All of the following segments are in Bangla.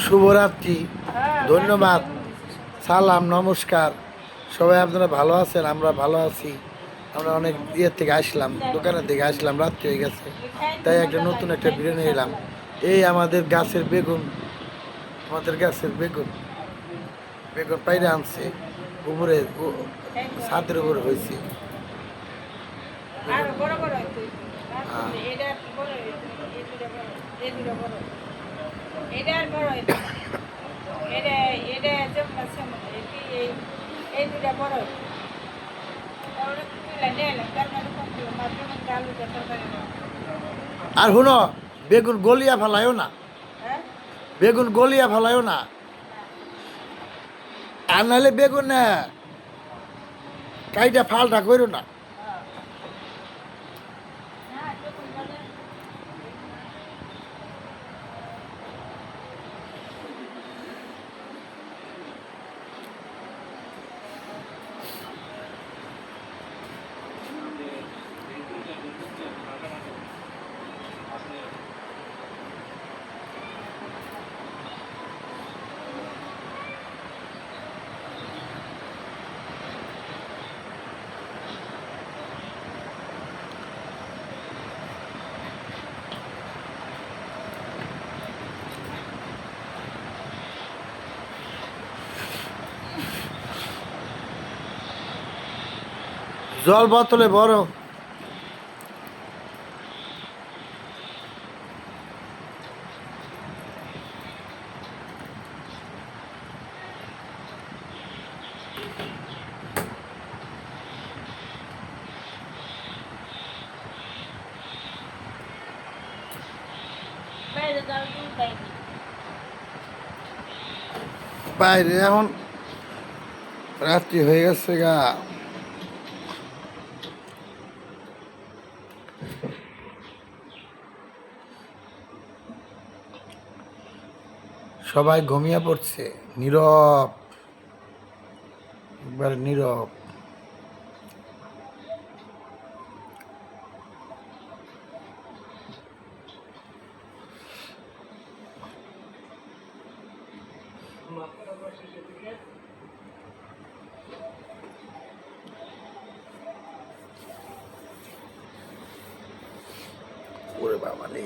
শুভরাত্রি, ধন্যবাদ, সালাম, নমস্কার। সবাই আপনারা ভালো আছেন? আমরা ভালো আছি। আমরা অনেক ইয়ের থেকে আসলাম, দোকানের থেকে আসলাম, রাত্রি হয়ে গেছে, তাই একটা নতুন একটা ভিডিও নিয়ে এলাম। এই আমাদের গাছের বেগুন, আমাদের গাছের বেগুন, বেগুন পাইরে আনছে উপরে, ছাদের উপরে হয়েছে বেগুন। হ্যাঁ, আর শুনো, বেগুন গলিয়া ফেলায়ও না, বেগুন গলিয়া ফেলায়ও না, আর নাহলে বেগুন না কাইটা ফালটা করো না। জল বোতলে বড় বাইরে এখন রাত্রি হয়ে গেছে গা। সবাই ঘুমিয়ে পড়ছে, নীরব, একবার নীরব। ওরে বাবা রে,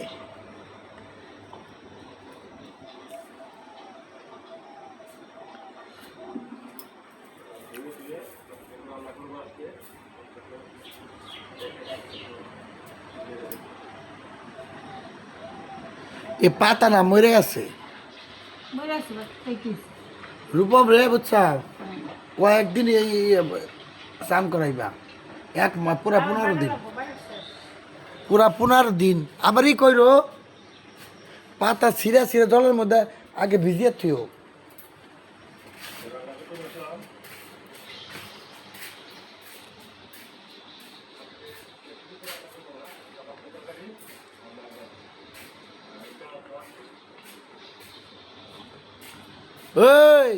এ পাতা না মরে গেছে। রূপম রে, বুঝছা, ও একদিন এই স্নান করাইবা, পুরা 15 দিন, পুরা 15 দিন। আবারই কইরো পাতা ছিঁড়া ছিঁড়া জলের মধ্যে আগে ভিজিয়ে থিও। ওই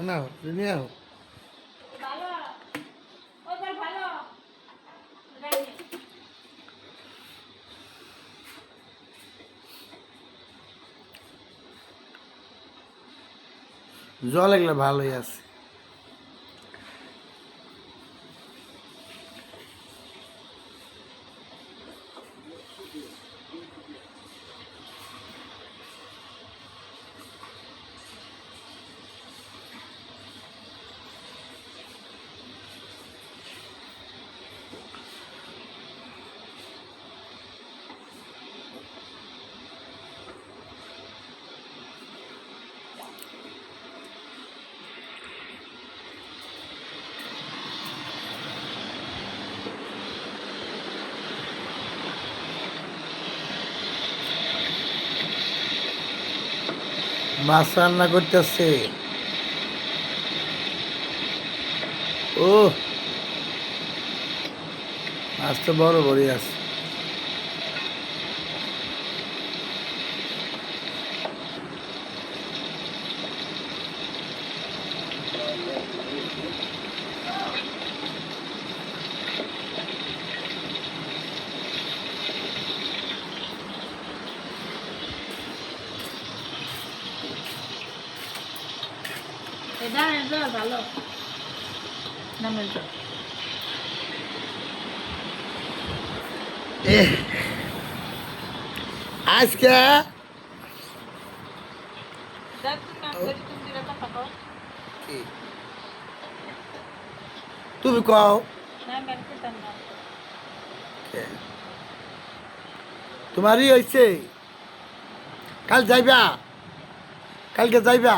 না নিয়ে আও। জল এগুলো ভালোই আছে। মাছ রান্না করতেছে। ও মাছ তো বড় বড়ই আছে। এটা ভালো নামের জল আজকে দেখ তুমি নাম করে তুমি দিলে কথা কও কি তুমি কও না মেরে দিতাম না তোমারই হয়েছে কাল যাইবা কালকে যাইবা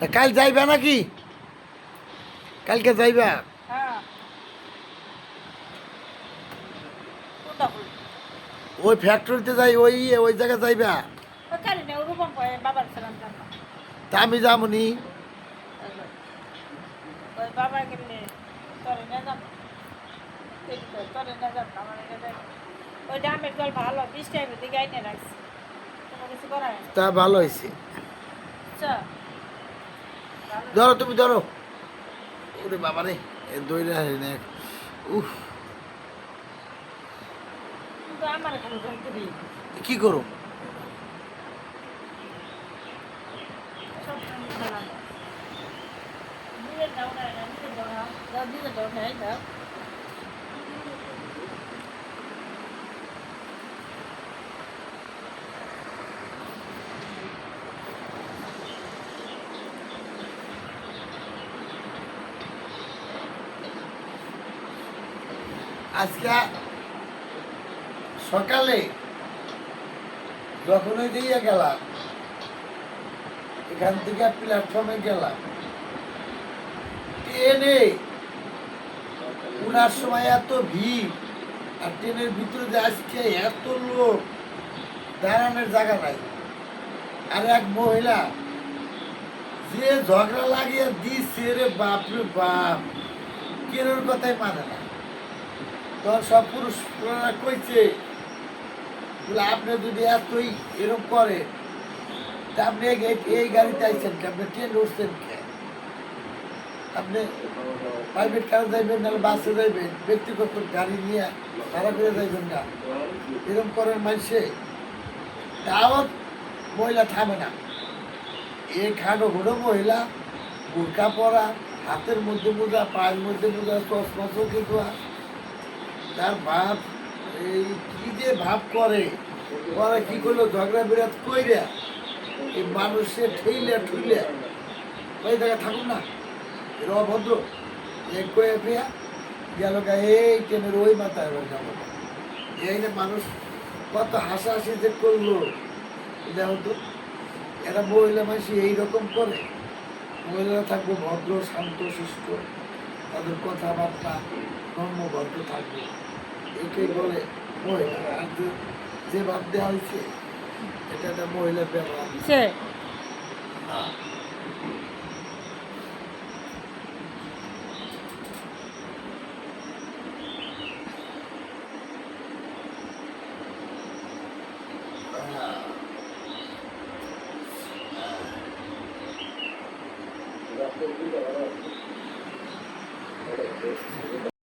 কাল যাইবা নাকি কালকে যাইবা হ্যাঁ কোনটা বল ওই ফ্যাক্টরিতে যাই ওই জায়গায় যাইবা ও কালি না রূপম কয় বাবার সালাম জানো তা আমি যামনি ওই বাবা গেলে তোরে না যাবো তোরে না যাবো আমার এখানে ওই ডামের জল ভালো 20 টাইমের দিকে আইনে রাখছি কোনো কিছু করার নেই তা ভালো হয়েছে আচ্ছা ধরো তুমি ধরো ওরে বাবা রে দইরা নে উফ কিন্তু আমার খালি ধরতে দিই কি করো সব খেলা নিজের দাও না নিজের দাও না দাও নিজের দাও না দাও আজকে সকালে যখন ওই দিয়ে গেলাম এখান থেকে প্ল্যাটফর্মে গেলাম ট্রেনে উনার সময় এত ভিড় আর ট্রেনের ভিতরে যে আজকে এত লোক দাঁড়ানোর জায়গা নাই আর এক মহিলা যে ঝগড়া লাগিয়ে দিচ্ছে রে বাপরে বাপ কেরোর কথাই মানে না তখন সব পুরুষরা কইছে বলে আপনি যদি এতই এরকম করে তা আপনি এই গাড়িতে আইছেন কে আপনি ট্রেন উঠছেন কে আপনি প্রাইভেট কারে যাইবেন নাহলে বাসে যাইবেন ব্যক্তিগত গাড়ি নিয়ে ভাড়া করে যাইবেন না এরকম করেন মানুষে তাও মহিলা থামে না এই খাটো ঘোড়ো মহিলা বোরকা পরা হাতের মধ্যে মোজা পায়ের মধ্যে মোজা চশমা চোখে ধোয়া তার ভাব এই কি যে ভাব করে ওরা কি করলো ঝগড়া বিরাট কইরা এই মানুষে ঠেইলে ঠুইলে ওই জায়গায় থাকুন না এর অভদ্র এক কয়ে পেয়া গেল গা এই ট্রেনের ওই মাথায় এবার যাবো এই যে মানুষ কত হাসাহাসি যে করলো দেখো তো এরা মহিলা মানুষ এইরকম করে মহিলারা থাকবে ভদ্র শান্ত শিষ্ট তাদের কথাবার্তা ধর্মবদ্ধ থাকবে একে বলে মহিলা আর যে ভাব দেওয়া হয়েছে এটা একটা মহিলার ব্যবহার